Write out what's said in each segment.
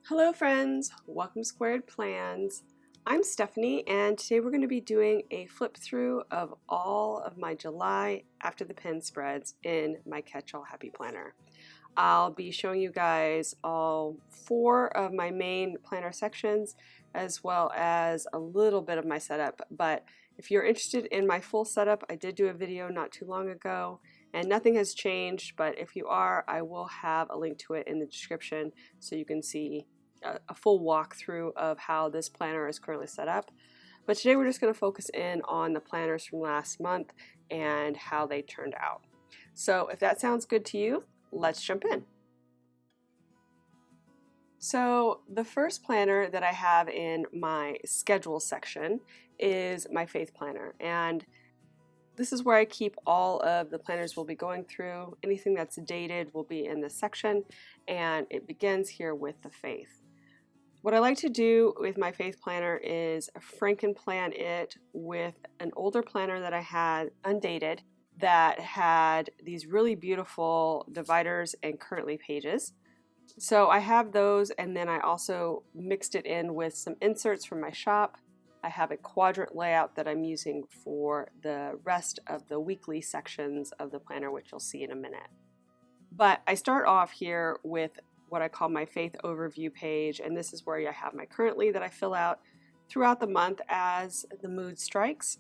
Hello friends, welcome to Squared Plans. I'm Stephanie and today we're going to be doing a flip through of all of my July after the pen spreads in my Catch-All Happy Planner. I'll be showing you guys all 4 of my main planner sections as well as a little bit of my setup, but if you're interested in my full setup, I did do a video not too long ago and nothing has changed, but if you are, I will have a link to it in the description so you can see a full walkthrough of how this planner is currently set up. But today we're just going to focus in on the planners from last month and how they turned out. So if that sounds good to you, let's jump in. So the first planner that I have in my schedule section is my faith planner, and this is where I keep all of the planners we'll be going through. Anything that's dated will be in this section, and it begins here with the faith. What I like to do with my faith planner is frankenplan it with an older planner that I had undated that had these really beautiful dividers and currently pages. So I have those, and then I also mixed it in with some inserts from my shop. I have a quadrant layout that I'm using for the rest of the weekly sections of the planner, which you'll see in a minute. But I start off here with what I call my faith overview page, and this is where I have my currently that I fill out throughout the month as the mood strikes.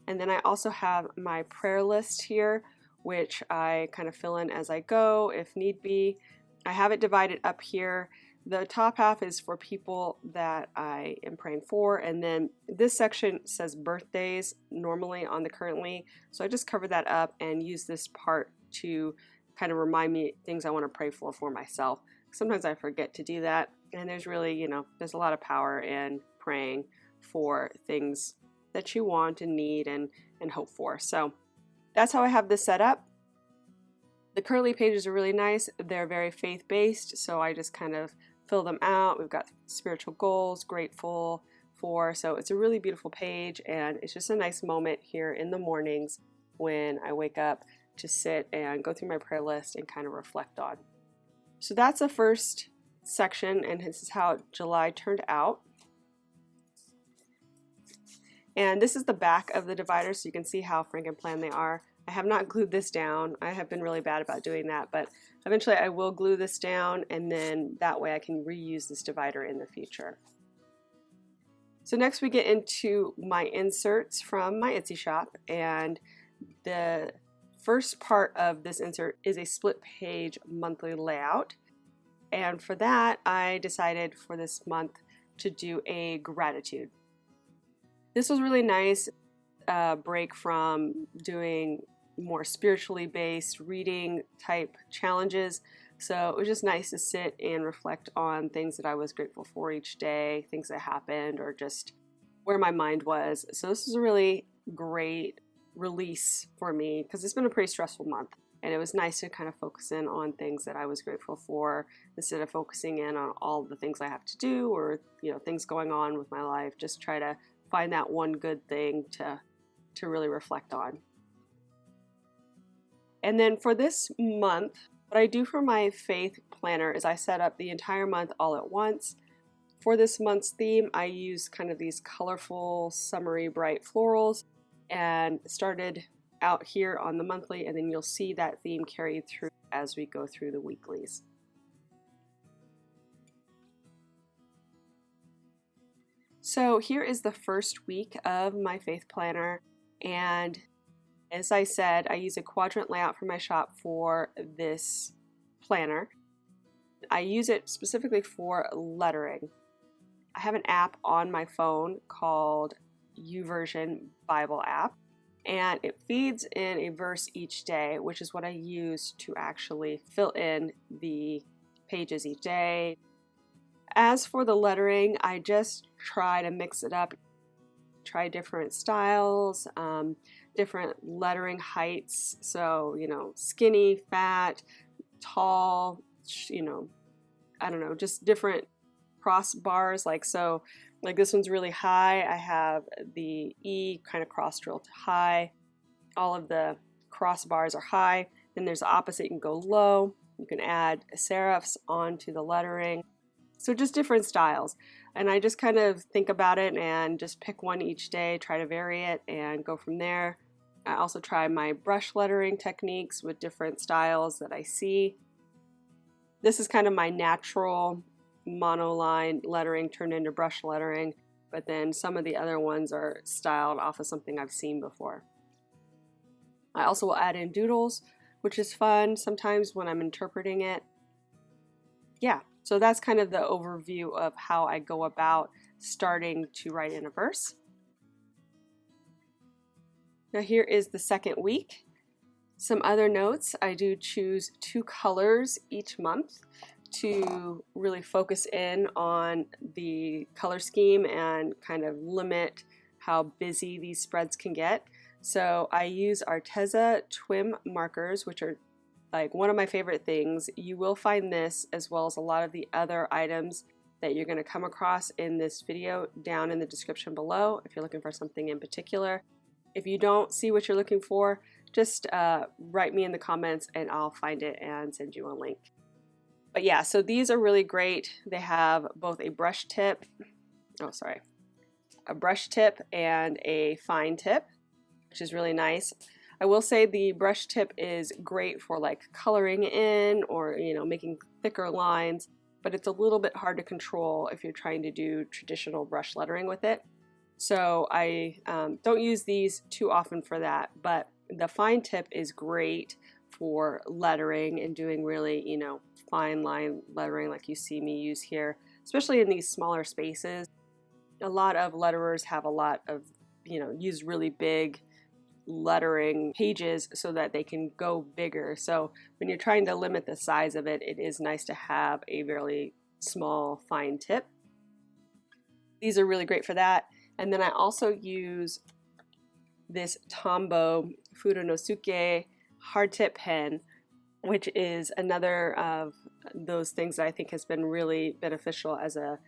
And then I also have my prayer list here, which I kind of fill in as I go if need be. I have it divided up here. The top half is for people that I am praying for, and then this section says birthdays normally on the currently, so I just cover that up and use this part to kind of remind me things I want to pray for myself. Sometimes I forget to do that, and there's really, there's a lot of power in praying for things that you want and need and hope for. So that's how I have this set up. The curly pages are really nice. They're very faith-based, so I just kind of fill them out. We've got spiritual goals, grateful for, so it's a really beautiful page, and it's just a nice moment here in the mornings when I wake up to sit and go through my prayer list and kind of reflect on. So that's the first section, and this is how July turned out. And this is the back of the divider, so you can see how frankenplan they are. I have not glued this down. I have been really bad about doing that, but eventually I will glue this down, and then that way I can reuse this divider in the future. So next we get into my inserts from my Etsy shop, and the first part of this insert is a split page monthly layout, and for that I decided for this month to do a gratitude. This was really nice break from doing more spiritually based reading type challenges, so it was just nice to sit and reflect on things that I was grateful for each day, things that happened, or just where my mind was. So this is a really great release for me because it's been a pretty stressful month, and it was nice to kind of focus in on things that I was grateful for instead of focusing in on all the things I have to do or things going on with my life. Just try to find that one good thing to really reflect on. And then for this month, what I do for my faith planner is I set up the entire month all at once. For this month's theme, I use kind of these colorful, summery, bright florals, and started out here on the monthly, and then you'll see that theme carried through as we go through the weeklies. So here is the first week of my faith planner, and as I said, I use a quadrant layout from my shop for this planner. I use it specifically for lettering. I have an app on my phone called YouVersion Bible app, and it feeds in a verse each day, which is what I use to actually fill in the pages each day. As for the lettering, I just try to mix it up, try different styles, different lettering heights, so skinny, fat, tall, I don't know, just different crossbars. Like this one's really high. I have the E kind of cross drilled to high. All of the crossbars are high. Then there's the opposite, you can go low. You can add serifs onto the lettering. So just different styles. And I just kind of think about it and just pick one each day, try to vary it and go from there. I also try my brush lettering techniques with different styles that I see. This is kind of my natural monoline lettering turned into brush lettering, but then some of the other ones are styled off of something I've seen before. I also will add in doodles, which is fun sometimes when I'm interpreting it. Yeah, so that's kind of the overview of how I go about starting to write in a verse. Now here is the second week. Some other notes: I do choose 2 colors each month to really focus in on the color scheme and kind of limit how busy these spreads can get. So I use Arteza Twim markers, which are like one of my favorite things. You will find this as well as a lot of the other items that you're going to come across in this video down in the description below if you're looking for something in particular. If you don't see what you're looking for, just write me in the comments and I'll find it and send you a link. But yeah, so these are really great. They have both a brush tip, a brush tip and a fine tip, which is really nice. I will say the brush tip is great for like coloring in or, you know, making thicker lines, but it's a little bit hard to control if you're trying to do traditional brush lettering with it. So I don't use these too often for that, but the fine tip is great for lettering and doing really, you know, fine line lettering like you see me use here, especially in these smaller spaces. A lot of letterers have a lot of, you know, use really big lettering pages so that they can go bigger. So when you're trying to limit the size of it, it is nice to have a really small fine tip. These are really great for that. And then I also use this Tombow Fudonosuke hard tip pen, which is another of those things that I think has been really beneficial as a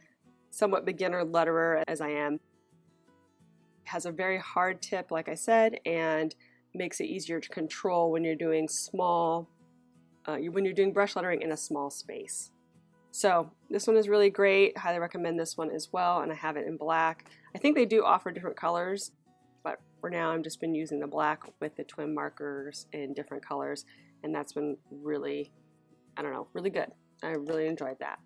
somewhat beginner letterer as I am. It has a very hard tip, like I said, and makes it easier to control when you're doing when you're doing brush lettering in a small space. So this one is really great. Highly recommend this one as well, and I have it in black. I think they do offer different colors, but for now I've just been using the black with the twin markers in different colors, and that's been really, I don't know, really good. I really enjoyed that.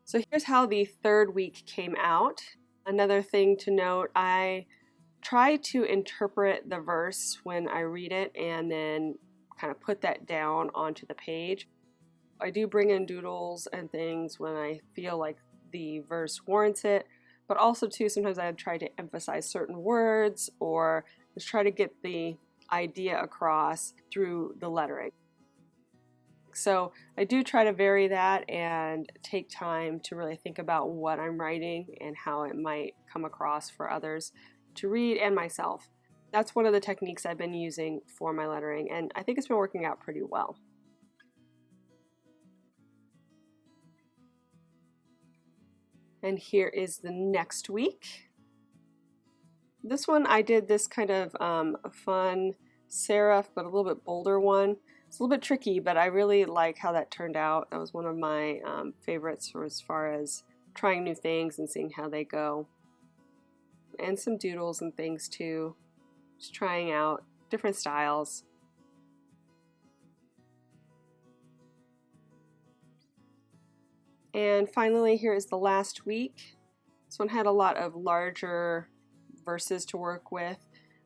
So here's how the third week came out. Another thing to note, I try to interpret the verse when I read it and then kind of put that down onto the page. I do bring in doodles and things when I feel like the verse warrants it, but also too sometimes I try to emphasize certain words or just try to get the idea across through the lettering. So I do try to vary that and take time to really think about what I'm writing and how it might come across for others to read and myself. That's one of the techniques I've been using for my lettering, and I think it's been working out pretty well. And here is the next week. This one I did this kind of fun serif but a little bit bolder one. It's a little bit tricky, but I really like how that turned out. That was one of my favorites for as far as trying new things and seeing how they go. And some doodles and things too. Just trying out different styles. And finally, here is the last week. This one had a lot of larger verses to work with,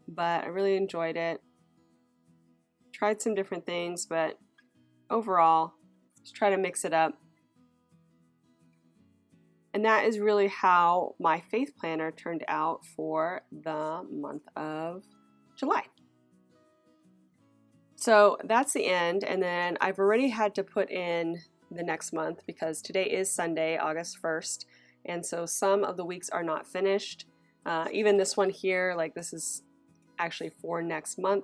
but I really enjoyed it. Tried some different things, but overall, just try to mix it up. And that is really how my faith planner turned out for the month of July. So that's the end, and then I've already had to put in the next month because today is Sunday, August 1st, and so some of the weeks are not finished. Even this one here, like this is actually for next month.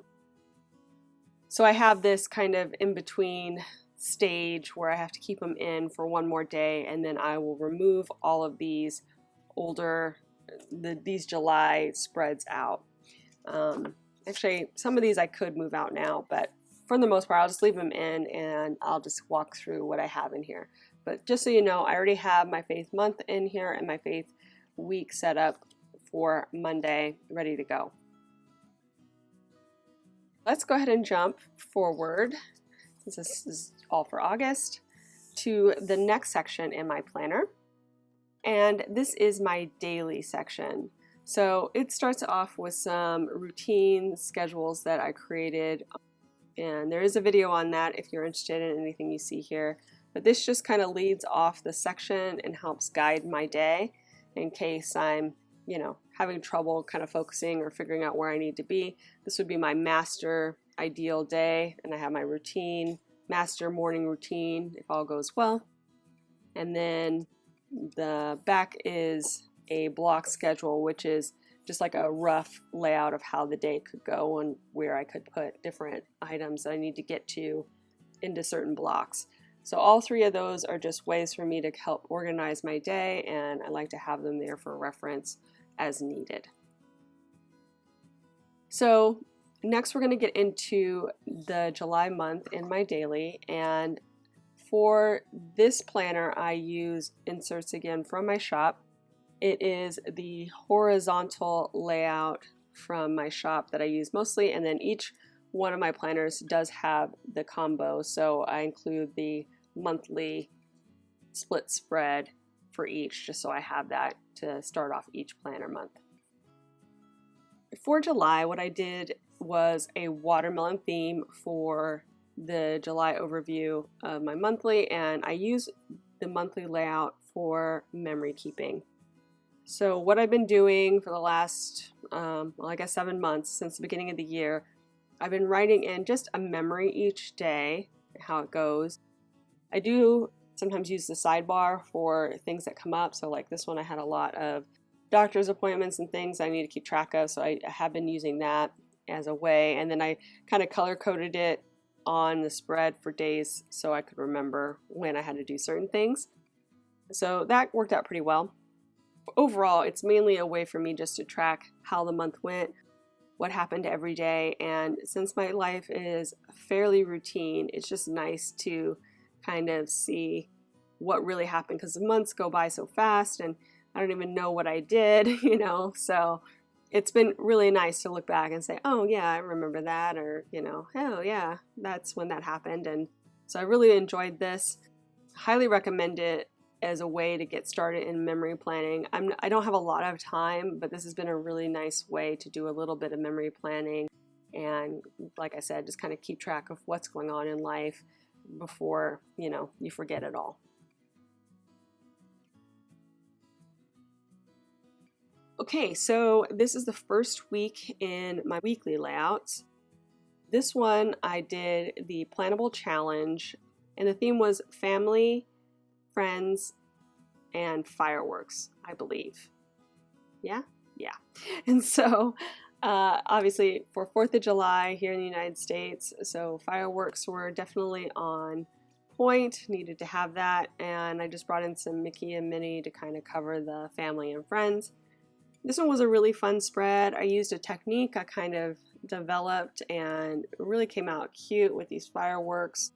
So I have this kind of in-between stage where I have to keep them in for one more day, and then I will remove all of these these July spreads out. Actually, some of these I could move out now, but for the most part, I'll just leave them in and I'll just walk through what I have in here. But just so you know, I already have my faith month in here and my faith week set up for Monday, ready to go. Let's go ahead and jump forward, since this is all for August, to the next section in my planner. And this is my daily section. So it starts off with some routine schedules that I created, and there is a video on that if you're interested in anything you see here. But this just kind of leads off the section and helps guide my day in case I'm, having trouble kind of focusing or figuring out where I need to be. This would be my master ideal day, and I have my routine, master morning routine if all goes well. And then the back is a block schedule, which is just like a rough layout of how the day could go and where I could put different items that I need to get to into certain blocks. So all three of those are just ways for me to help organize my day, and I like to have them there for reference as needed. So next we're going to get into the July month in my daily, and for this planner I use inserts again from my shop. It is the horizontal layout from my shop that I use mostly, and then each one of my planners does have the combo, so I include the monthly split spread for each, just so I have that to start off each planner month. For July, what I did was a watermelon theme for the July overview of my monthly, and I use the monthly layout for memory keeping. So what I've been doing for the last, I guess 7 months since the beginning of the year, I've been writing in just a memory each day, how it goes. I do sometimes use the sidebar for things that come up. So like this one, I had a lot of doctor's appointments and things I need to keep track of. So I have been using that as a way. And then I kind of color coded it on the spread for days so I could remember when I had to do certain things. So that worked out pretty well. Overall, it's mainly a way for me just to track how the month went, what happened every day, and since my life is fairly routine, it's just nice to kind of see what really happened, because the months go by so fast and I don't even know what I did, so it's been really nice to look back and say, oh yeah, I remember that, or oh yeah, that's when that happened. And so I really enjoyed this. Highly recommend it as a way to get started in memory planning. I don't have a lot of time, but this has been a really nice way to do a little bit of memory planning, and like I said, just kind of keep track of what's going on in life before you forget it all. Okay, so this is the first week in my weekly layouts. This one I did the Plannable Challenge, and the theme was family, friends, and fireworks, I believe. Yeah. And so obviously for 4th of July here in the United States, so fireworks were definitely on point, needed to have that, and I just brought in some Mickey and Minnie to kind of cover the family and friends. This one was a really fun spread. I used a technique I kind of developed, and it really came out cute with these fireworks.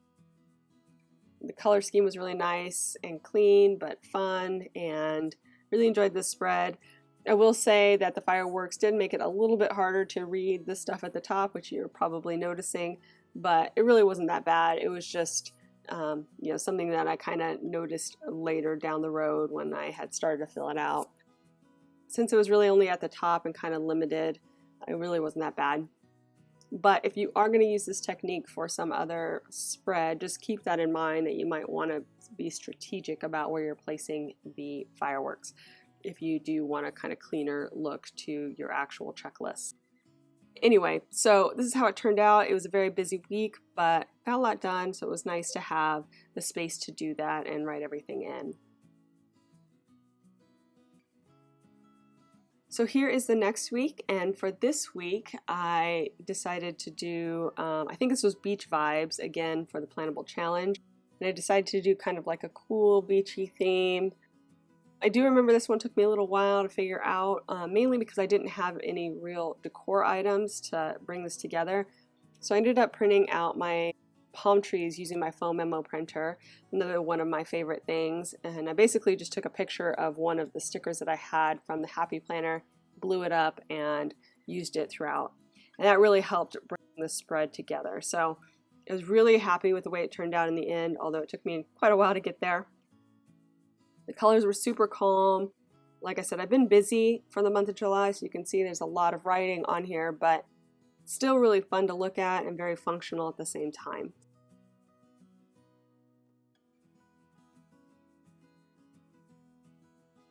The color scheme was really nice and clean but fun, and really enjoyed this spread. I will say that the fireworks did make it a little bit harder to read the stuff at the top, which you're probably noticing, but it really wasn't that bad. It was just something that I kind of noticed later down the road when I had started to fill it out. Since it was really only at the top and kind of limited, it really wasn't that bad. But if you are going to use this technique for some other spread, just keep that in mind, that you might want to be strategic about where you're placing the fireworks if you do want a kind of cleaner look to your actual checklist. Anyway, so this is how it turned out. It was a very busy week, but got a lot done, so it was nice to have the space to do that and write everything in. So here is the next week, and for this week I decided to do, I think this was beach vibes again for the Plannable Challenge, and I decided to do kind of like a cool beachy theme. I do remember this one took me a little while to figure out, mainly because I didn't have any real decor items to bring this together. So I ended up printing out my palm trees using my foam memo printer, another one of my favorite things, and I basically just took a picture of one of the stickers that I had from the Happy Planner, blew it up, and used it throughout. And that really helped bring the spread together. So I was really happy with the way it turned out in the end, although it took me quite a while to get there. The colors were super calm. Like I said, I've been busy for the month of July, so you can see there's a lot of writing on here, but still really fun to look at and very functional at the same time.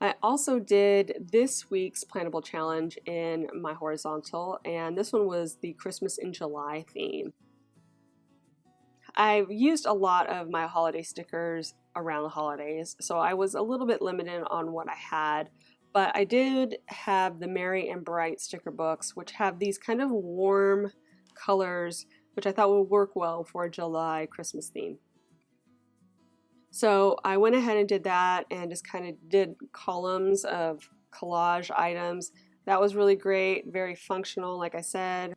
I also did this week's Plannable Challenge in my horizontal, and this one was the Christmas in July theme. I've used a lot of my holiday stickers around the holidays, so I was a little bit limited on what I had, but I did have the Merry and Bright sticker books, which have these kind of warm colors, which I thought would work well for a July Christmas theme. So I went ahead and did that and just kind of did columns of collage items. That was really great, very functional, like I said,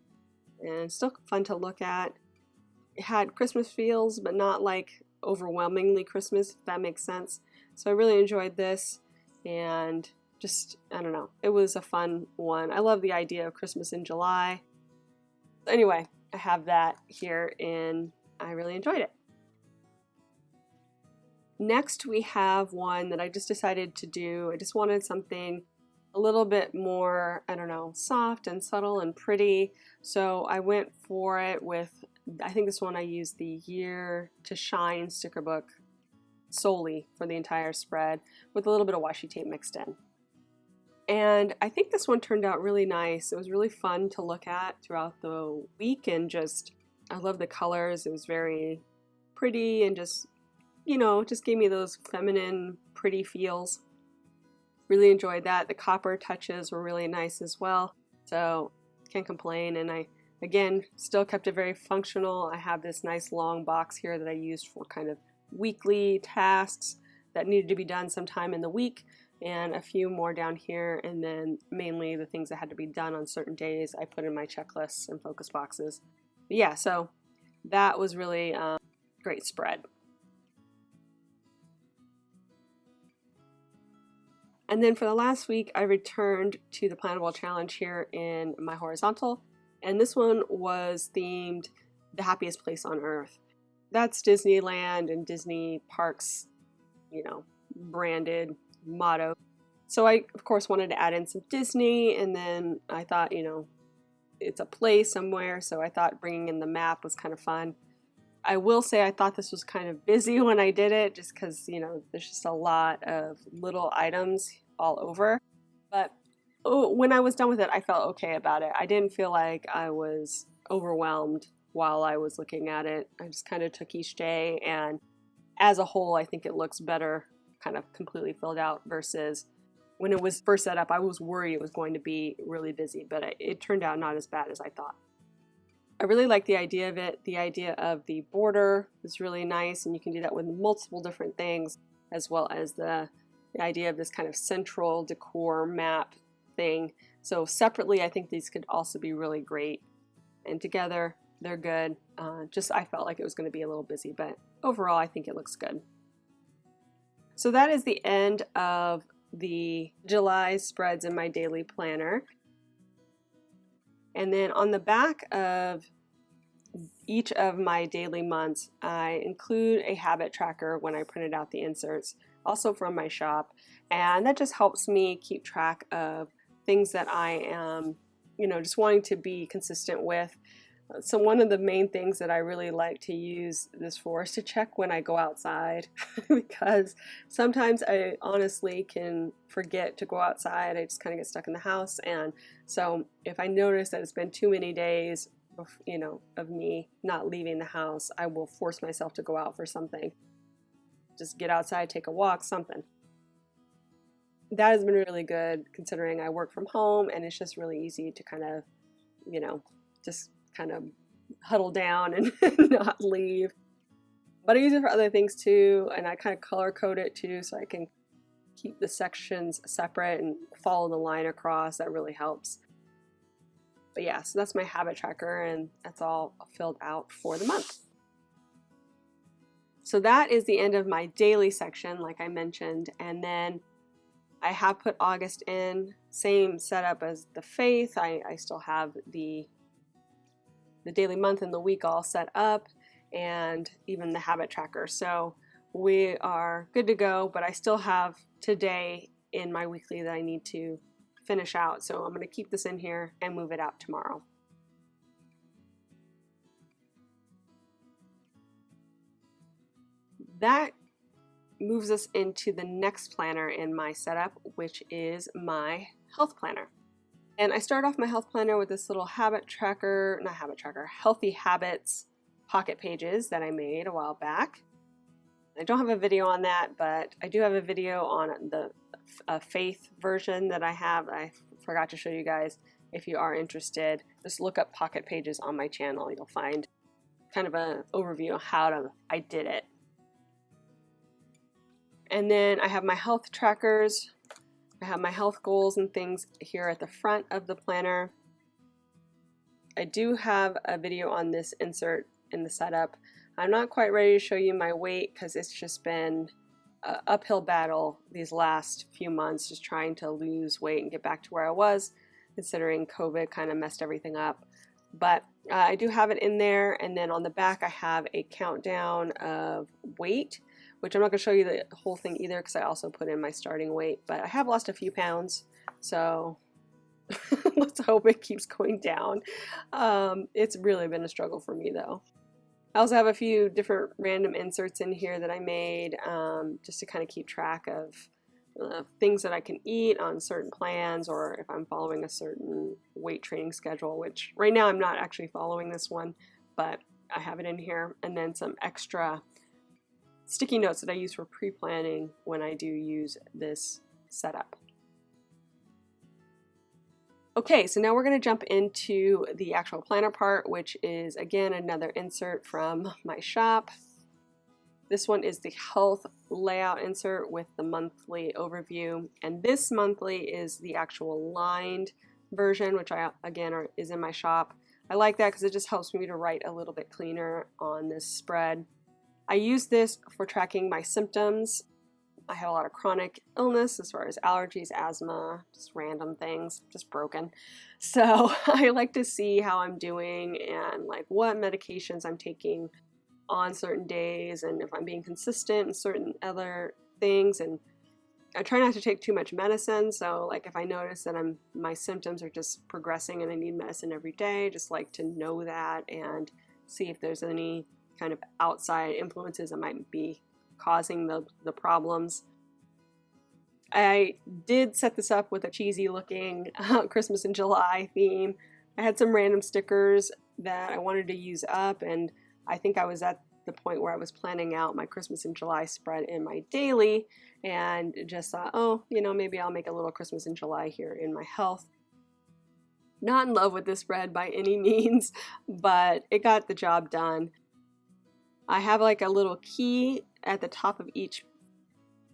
and still fun to look at. It had Christmas feels, but not like overwhelmingly Christmas, if that makes sense. So I really enjoyed this, and just, I don't know, it was a fun one. I love the idea of Christmas in July. Anyway, I have that here, and I really enjoyed it. Next, we have one that I just decided to do. I just wanted something a little bit more, I don't know, soft and subtle and pretty. So I went for it with, I think this one I used the Year to Shine sticker book solely for the entire spread with a little bit of washi tape mixed in. And I think this one turned out really nice. It was really fun to look at throughout the week, and just, I love the colors. It was very pretty and just, you know, just gave me those feminine, pretty feels. Really enjoyed that. The copper touches were really nice as well, so can't complain. And I, again, still kept it very functional. I have this nice long box here that I used for kind of weekly tasks that needed to be done sometime in the week, and a few more down here, and then mainly the things that had to be done on certain days I put in my checklists and focus boxes. But yeah, so that was really great spread. And then for the last week, I returned to the Plannable Challenge here in my horizontal, and this one was themed The Happiest Place on Earth. That's Disneyland and Disney Parks, you know, branded motto. So I, of course, wanted to add in some Disney, and then I thought, you know, it's a place somewhere, so I thought bringing in the map was kind of fun. I will say I thought this was kind of busy when I did it, just because, you know, there's just a lot of little items all over. But when I was done with it, I felt okay about it. I didn't feel like I was overwhelmed while I was looking at it. I just kind of took each day, and as a whole, I think it looks better kind of completely filled out versus when it was first set up. I was worried it was going to be really busy, but it turned out not as bad as I thought. I really like the idea of it. The idea of the border is really nice, and you can do that with multiple different things, as well as the idea of this kind of central decor map thing. So separately, I think these could also be really great, and together they're good. Just I felt like it was going to be a little busy, but overall I think it looks good. So that is the end of the July spreads in my daily planner. And then on the back of each of my daily months, I include a habit tracker when I printed out the inserts, also from my shop. And that just helps me keep track of things that I am, you know, just wanting to be consistent with. So one of the main things that I really like to use this for is to check when I go outside because sometimes I honestly can forget to go outside. I just kind of get stuck in the house, and so if I notice that it's been too many days, you know, of me not leaving the house, I will force myself to go out for something. Just get outside, take a walk, something. That has been really good considering I work from home, and it's just really easy to kind of, you know, just kind of huddle down and not leave. But I use it for other things too, and I kind of color code it too so I can keep the sections separate and follow the line across. That really helps. But yeah, so that's my habit tracker, and that's all filled out for the month. So that is the end of my daily section, like I mentioned, and then I have put August in, same setup as the faith. I still have the daily, month, and the week all set up, and even the habit tracker. So we are good to go, but I still have today in my weekly that I need to finish out. So I'm going to keep this in here and move it out tomorrow. That moves us into the next planner in my setup, which is my health planner. And I start off my health planner with this little habit tracker, not habit tracker, healthy habits pocket pages that I made a while back. I don't have a video on that, but I do have a video on the faith version that I have. I forgot to show you guys. If you are interested, just look up pocket pages on my channel. You'll find kind of an overview of how I did it. And then I have my health trackers. I have my health goals and things here at the front of the planner. I do have a video on this insert in the setup. I'm not quite ready to show you my weight because it's just been an uphill battle these last few months, just trying to lose weight and get back to where I was, considering COVID kind of messed everything up. But I do have it in there, and then on the back I have a countdown of weight, which I'm not going to show you the whole thing either because I also put in my starting weight, but I have lost a few pounds, so let's hope it keeps going down. It's really been a struggle for me though. I also have a few different random inserts in here that I made just to kind of keep track of things that I can eat on certain plans, or if I'm following a certain weight training schedule, which right now I'm not actually following this one, but I have it in here. And then some extra sticky notes that I use for pre-planning when I do use this setup. Okay, so now we're going to jump into the actual planner part, which is again another insert from my shop. This one is the health layout insert with the monthly overview, and this monthly is the actual lined version, which is in my shop. I like that because it just helps me to write a little bit cleaner on this spread. I use this for tracking my symptoms. I have a lot of chronic illness as far as allergies, asthma, just random things, just broken. So I like to see how I'm doing and like what medications I'm taking on certain days, and if I'm being consistent in certain other things. And I try not to take too much medicine, so like if I notice that my symptoms are just progressing and I need medicine every day, just like to know that and see if there's any kind of outside influences that might be causing the problems. I did set this up with a cheesy looking Christmas in July theme. I had some random stickers that I wanted to use up, and I think I was at the point where I was planning out my Christmas in July spread in my daily, and just thought, oh, maybe I'll make a little Christmas in July here in my health. Not in love with this spread by any means, but it got the job done. I have like a little key at the top of each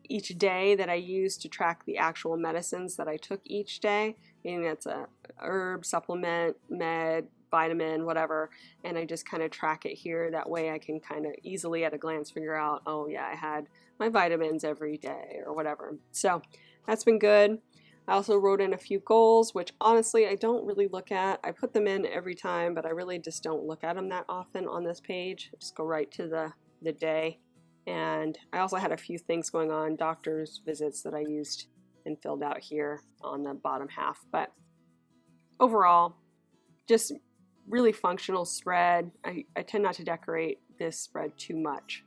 day that I use to track the actual medicines that I took each day, meaning that's a herb, supplement, med, vitamin, whatever, and I just kind of track it here. That way I can kind of easily at a glance figure out, oh yeah, I had my vitamins every day or whatever. So that's been good. I also wrote in a few goals, which honestly I don't really look at. I put them in every time, but I really just don't look at them that often on this page. I just go right to the day. And I also had a few things going on, doctor's visits that I used and filled out here on the bottom half. But overall, just really functional spread. I tend not to decorate this spread too much.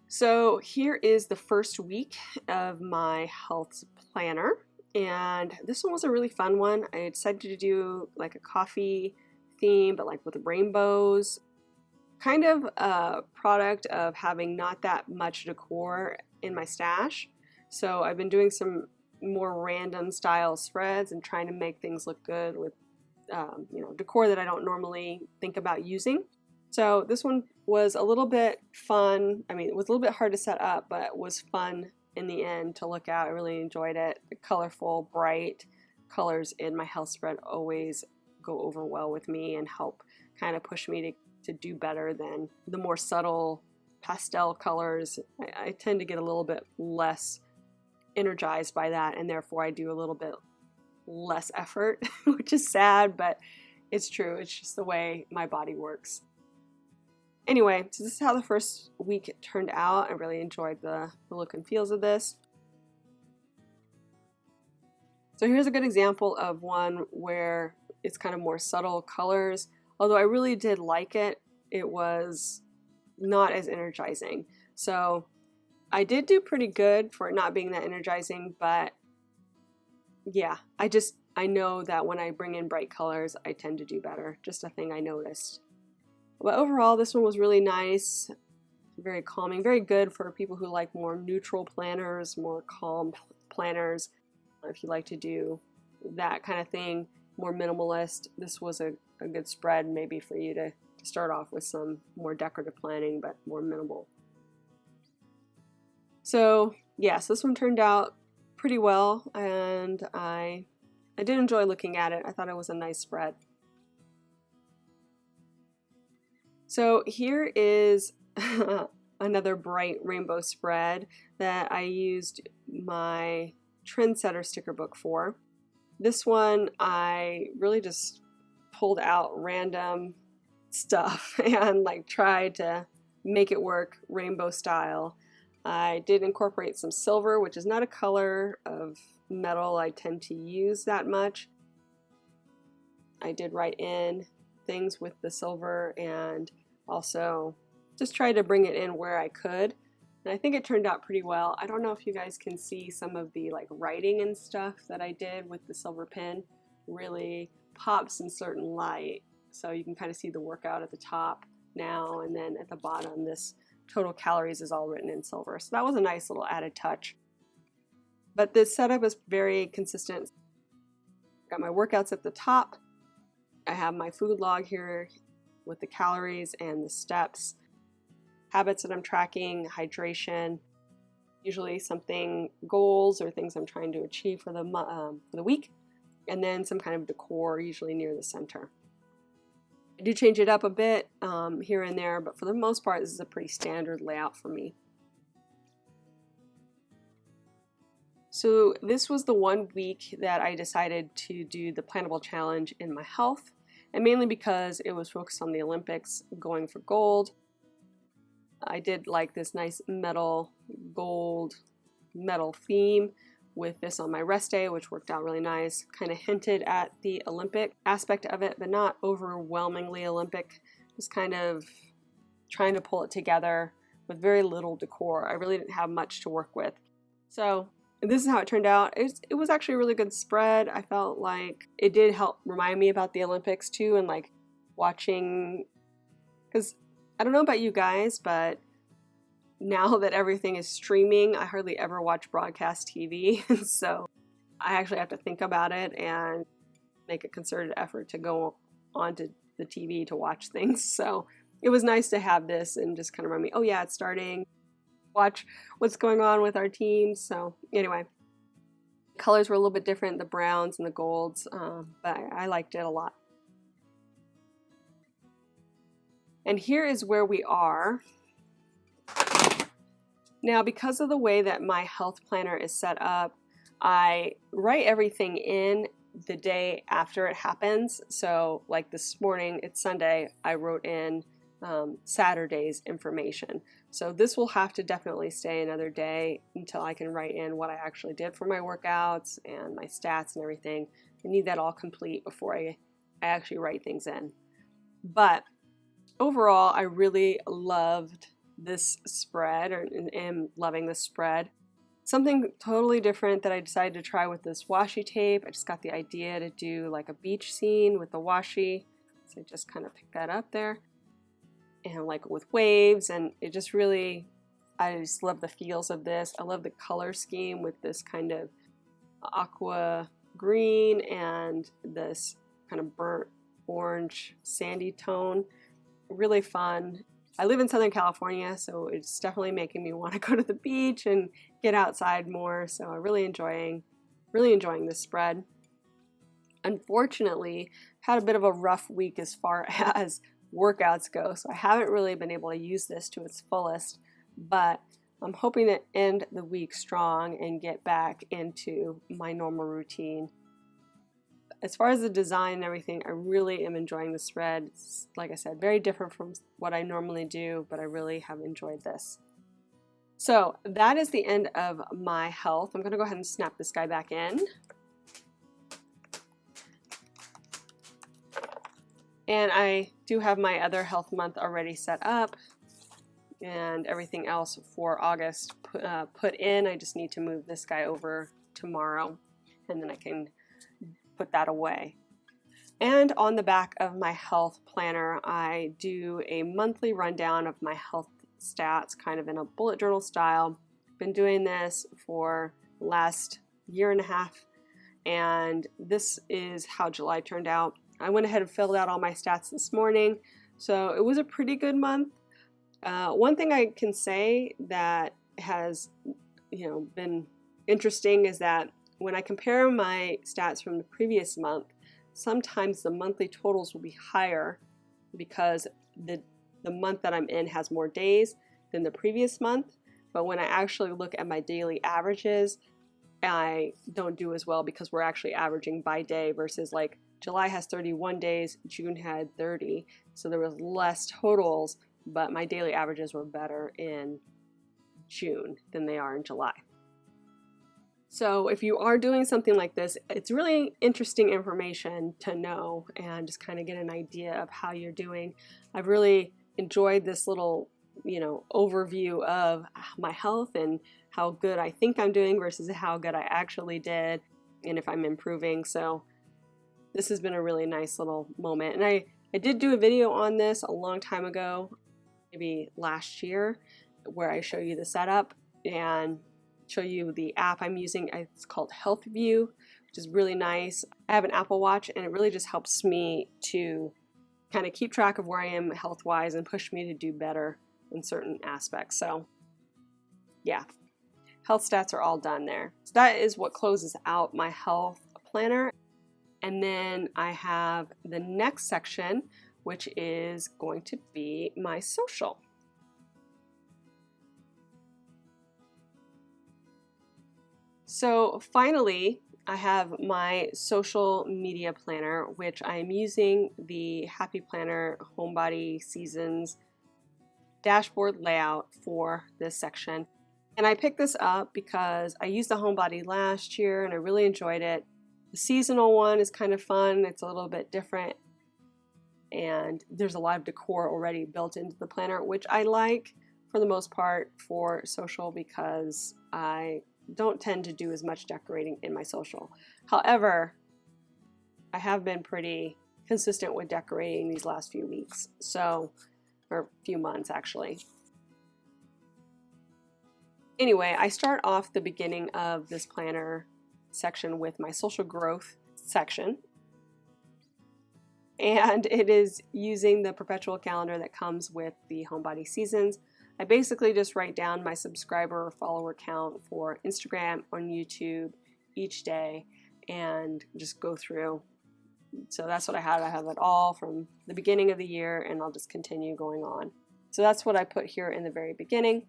So here is the first week of my health planner, and this one was a really fun one. I decided to do like a coffee theme, but like with rainbows. Kind of a product of having not that much decor in my stash. So I've been doing some more random style spreads and trying to make things look good with decor that I don't normally think about using. So this one was a little bit fun. I mean, it was a little bit hard to set up, but it was fun in the end to look at. I really enjoyed it. The colorful, bright colors in my health spread always go over well with me and help kind of push me to do better than the more subtle pastel colors. I tend to get a little bit less energized by that, and therefore I do a little bit less effort, which is sad, but it's true. It's just the way my body works. Anyway, so this is how the first week turned out. I really enjoyed the look and feels of this. So here's a good example of one where it's kind of more subtle colors. Although I really did like it, it was not as energizing. So I did do pretty good for it not being that energizing, but yeah, I know that when I bring in bright colors, I tend to do better. Just a thing I noticed. But overall, this one was really nice, very calming, very good for people who like more neutral planners, more calm planners. If you like to do that kind of thing, more minimalist, this was a good spread maybe for you to start off with some more decorative planning, but more minimal. So yes, this one turned out pretty well, and I did enjoy looking at it. I thought it was a nice spread. So here is another bright rainbow spread that I used my Trendsetter sticker book for. This one I really just pulled out random stuff and like tried to make it work rainbow style. I did incorporate some silver, which is not a color of metal I tend to use that much. I did write in things with the silver and also just try to bring it in where I could. And I think it turned out pretty well. I don't know if you guys can see some of the like writing and stuff that I did with the silver pen really pops in certain light. So you can kind of see the workout at the top now, and then at the bottom this total calories is all written in silver. So that was a nice little added touch. But this setup is very consistent. Got my workouts at the top. I have my food log here with the calories and the steps, habits that I'm tracking, hydration, usually something, goals or things I'm trying to achieve for the week, and then some kind of decor, usually near the center. I do change it up a bit here and there, but for the most part, this is a pretty standard layout for me. So this was the 1 week that I decided to do the Plannable Challenge in my health, and mainly because it was focused on the Olympics, going for gold. I did like this nice gold metal theme with this on my rest day, which worked out really nice. Kind of hinted at the Olympic aspect of it, but not overwhelmingly Olympic. Just kind of trying to pull it together with very little decor. I really didn't have much to work with. So this is how it turned out. It was actually a really good spread. I felt like it did help remind me about the Olympics too, and like watching, because I don't know about you guys, but now that everything is streaming, I hardly ever watch broadcast TV. So I actually have to think about it and make a concerted effort to go onto the TV to watch things. So it was nice to have this and just kind of remind me, oh yeah, it's starting. Watch what's going on with our teams. So anyway, colors were a little bit different, the browns and the golds, but I liked it a lot. And here is where we are. Now, because of the way that my health planner is set up, I write everything in the day after it happens. So like this morning, it's Sunday, I wrote in Saturday's information. So this will have to definitely stay another day until I can write in what I actually did for my workouts and my stats and everything. I need that all complete before I actually write things in. But overall, I really loved this spread, or am loving this spread. Something totally different that I decided to try with this washi tape. I just got the idea to do like a beach scene with the washi. So I just kind of picked that up there. And like with waves, and it just really, I just love the feels of this. I love the color scheme with this kind of aqua green and this kind of burnt orange sandy tone. Really fun. I live in Southern California, so it's definitely making me want to go to the beach and get outside more. So I'm really enjoying this spread. Unfortunately, I've had a bit of a rough week as far as workouts go, so I haven't really been able to use this to its fullest, but I'm hoping to end the week strong and get back into my normal routine. As far as the design and everything, I really am enjoying the spread. It's, like I said, very different from what I normally do, but I really have enjoyed this. So that is the end of my health. I'm going to go ahead and snap this guy back in. And I do have my other health month already set up and everything else for August put in. I just need to move this guy over tomorrow, and then I can put that away. And on the back of my health planner, I do a monthly rundown of my health stats, kind of in a bullet journal style. Been doing this for the last year and a half, and this is how July turned out. I went ahead and filled out all my stats this morning, so it was a pretty good month. One thing I can say that has, been interesting is that when I compare my stats from the previous month, sometimes the monthly totals will be higher because the month that I'm in has more days than the previous month. But when I actually look at my daily averages, I don't do as well because we're actually averaging by day versus like July has 31 days, June had 30, so there was less totals, but my daily averages were better in June than they are in July. So if you are doing something like this, it's really interesting information to know and just kind of get an idea of how you're doing. I've really enjoyed this little, overview of my health and how good I think I'm doing versus how good I actually did and if I'm improving. So this has been a really nice little moment. And I did do a video on this a long time ago, maybe last year, where I show you the setup and show you the app I'm using. It's called Health View, which is really nice. I have an Apple Watch, and it really just helps me to kind of keep track of where I am health-wise and push me to do better in certain aspects. So yeah, health stats are all done there. So that is what closes out my health planner. And then I have the next section, which is going to be my social. So finally, I have my social media planner, which I'm using the Happy Planner Homebody Seasons dashboard layout for this section. And I picked this up because I used the Homebody last year and I really enjoyed it. The seasonal one is kind of fun. It's a little bit different. And there's a lot of decor already built into the planner, which I like for the most part for social because I don't tend to do as much decorating in my social. However, I have been pretty consistent with decorating these last few weeks, or few months actually. Anyway, I start off the beginning of this planner section with my social growth section, and it is using the perpetual calendar that comes with the Homebody Seasons. I basically just write down my subscriber or follower count for Instagram or YouTube each day and just go through. So that's what I have. I have it all from the beginning of the year, and I'll just continue going on. So that's what I put here in the very beginning.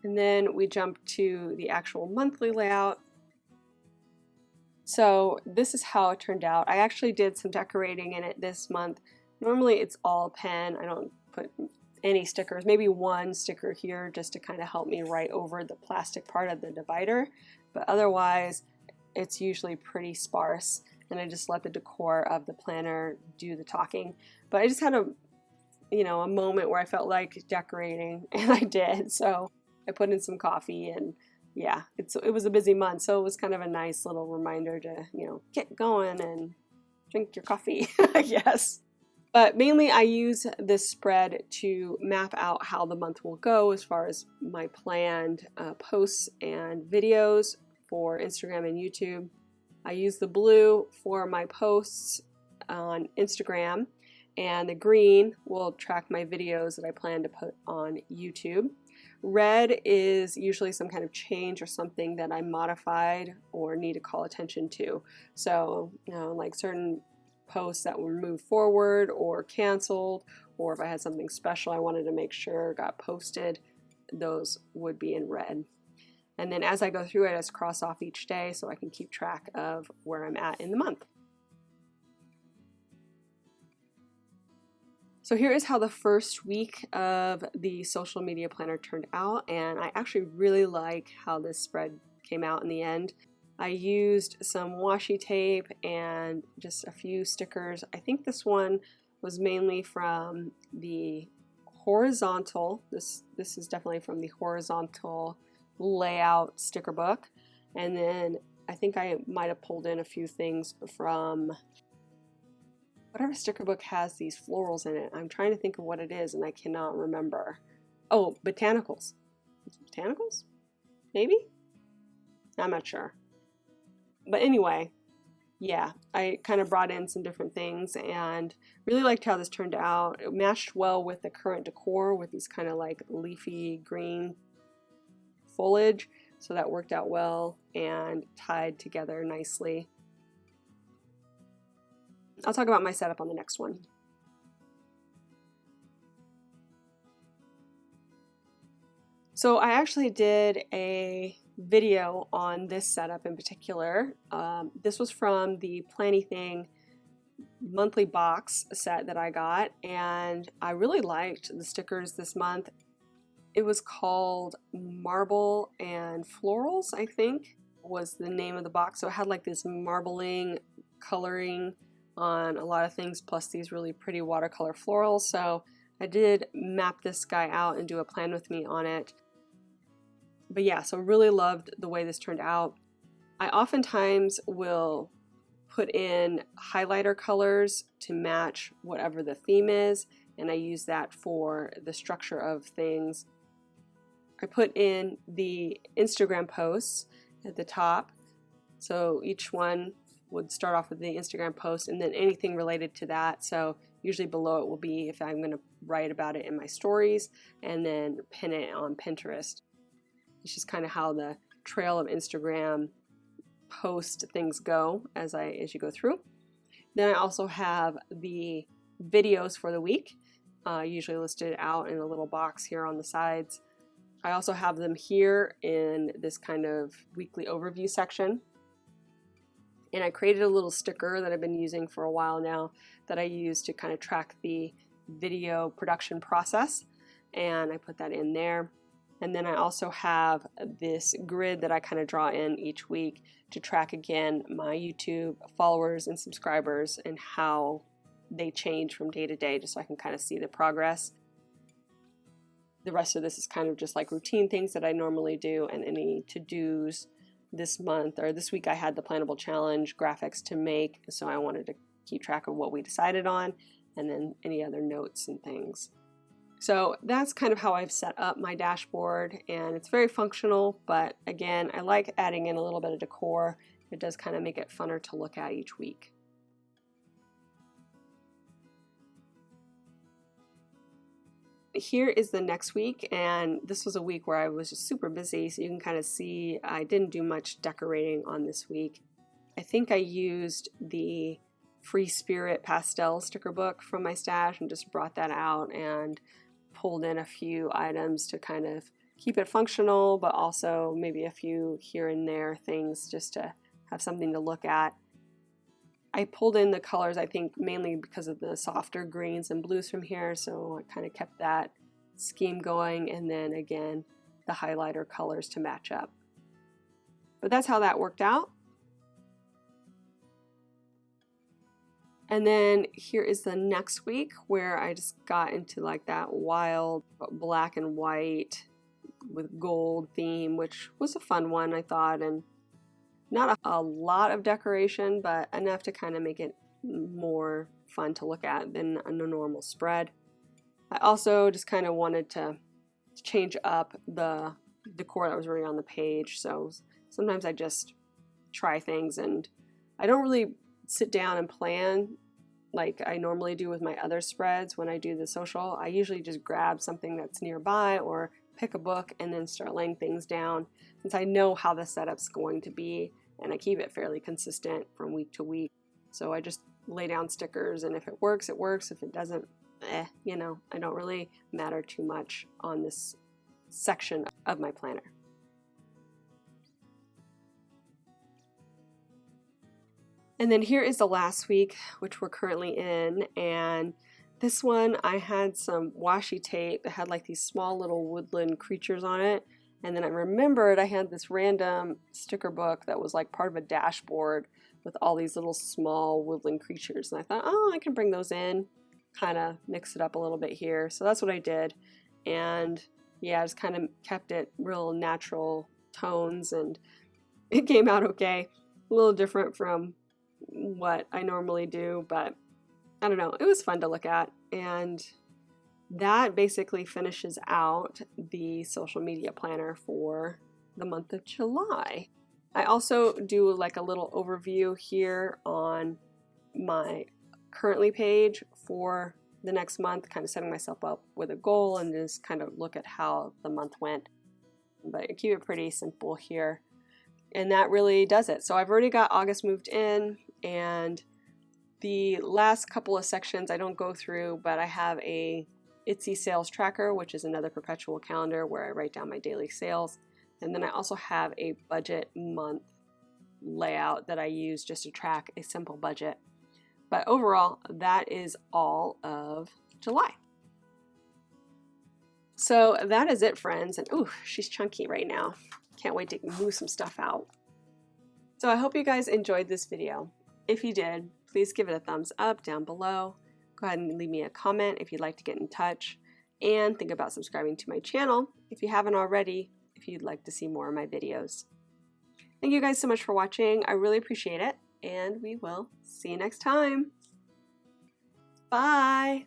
And then we jump to the actual monthly layout. So this is how it turned out. I actually did some decorating in it this month. Normally it's all pen. I don't put any stickers, maybe one sticker here just to kind of help me write over the plastic part of the divider. But otherwise, it's usually pretty sparse. And I just let the decor of the planner do the talking. But I just had a moment where I felt like decorating, and I did. So I put in some coffee, and yeah, it was a busy month, so it was kind of a nice little reminder to, get going and drink your coffee, I guess. But mainly I use this spread to map out how the month will go as far as my planned posts and videos for Instagram and YouTube. I use the blue for my posts on Instagram, and the green will track my videos that I plan to put on YouTube. Red is usually some kind of change or something that I modified or need to call attention to. So, like certain posts that were moved forward or canceled, or if I had something special I wanted to make sure got posted, those would be in red. And then as I go through it, I just cross off each day so I can keep track of where I'm at in the month. So here is how the first week of the social media planner turned out, and I actually really like how this spread came out in the end. I used some washi tape and just a few stickers. I think this one was mainly from the horizontal, this is definitely from the horizontal layout sticker book, and then I think I might have pulled in a few things from whatever sticker book has these florals in it. I'm trying to think of what it is and I cannot remember. Oh, botanicals. Botanicals? Maybe? I'm not sure. But anyway, yeah, I kind of brought in some different things and really liked how this turned out. It matched well with the current decor with these kind of like leafy green foliage, so that worked out well and tied together nicely. I'll talk about my setup on the next one. So I actually did a video on this setup in particular. This was from the Plannything monthly box set that I got, and I really liked the stickers this month. It was called Marble and Florals, I think was the name of the box. So it had like this marbling coloring on a lot of things, plus these really pretty watercolor florals. So I did map this guy out and do a plan with me on it. But yeah, so really loved the way this turned out. I oftentimes will put in highlighter colors to match whatever the theme is, and I use that for the structure of things. I put in the Instagram posts at the top, so each one would start off with the Instagram post and then anything related to that. So usually below it will be if I'm going to write about it in my stories, and then pin it on Pinterest. It's just kind of how the trail of Instagram post things go as you go through. Then I also have the videos for the week, usually listed out in a little box here on the sides. I also have them here in this kind of weekly overview section. And I created a little sticker that I've been using for a while now that I use to kind of track the video production process, and I put that in there. And then I also have this grid that I kind of draw in each week to track again my YouTube followers and subscribers and how they change from day to day, just so I can kind of see the progress. The rest of this is kind of just like routine things that I normally do, and any to-dos. This month or this week I had the Plannable Challenge graphics to make, so I wanted to keep track of what we decided on, and then any other notes and things. So that's kind of how I've set up my dashboard, and it's very functional, but again, I like adding in a little bit of decor. It does kind of make it funner to look at each week. Here is the next week, and this was a week where I was just super busy, so you can kind of see I didn't do much decorating on this week. I think I used the Free Spirit pastel sticker book from my stash and just brought that out and pulled in a few items to kind of keep it functional, but also maybe a few here and there things just to have something to look at. I pulled in the colors, I think, mainly because of the softer greens and blues from here, so I kind of kept that scheme going, and then again, the highlighter colors to match up. But that's how that worked out. And then here is the next week where I just got into like that wild black and white with gold theme, which was a fun one, I thought, and not a lot of decoration, but enough to kind of make it more fun to look at than a normal spread. I also just kind of wanted to change up the decor that was already on the page, so sometimes I just try things, and I don't really sit down and plan like I normally do with my other spreads when I do the social. I usually just grab something that's nearby or pick a book and then start laying things down, since I know how the setup's going to be and I keep it fairly consistent from week to week. So I just lay down stickers, and if it works, it works. If it doesn't, you know, I don't really matter too much on this section of my planner. And then here is the last week, which we're currently in, and this one I had some washi tape that had like these small little woodland creatures on it, and then I remembered I had this random sticker book that was like part of a dashboard with all these little small woodland creatures, and I thought, oh, I can bring those in, kind of mix it up a little bit here. So that's what I did, and yeah, I just kind of kept it real natural tones, and it came out okay. A little different from what I normally do, but I don't know, it was fun to look at. And that basically finishes out the social media planner for the month of July. I also do like a little overview here on my currently page for the next month, kind of setting myself up with a goal and just kind of look at how the month went. But I keep it pretty simple here. And that really does it. So I've already got August moved in, and the last couple of sections I don't go through, but I have a Etsy sales tracker, which is another perpetual calendar where I write down my daily sales. And then I also have a budget month layout that I use just to track a simple budget. But overall, that is all of July. So that is it, friends. And ooh, she's chunky right now. Can't wait to move some stuff out. So I hope you guys enjoyed this video. If you did, please give it a thumbs up down below. Go ahead and leave me a comment if you'd like to get in touch. And think about subscribing to my channel if you haven't already, if you'd like to see more of my videos. Thank you guys so much for watching. I really appreciate it. And we will see you next time. Bye.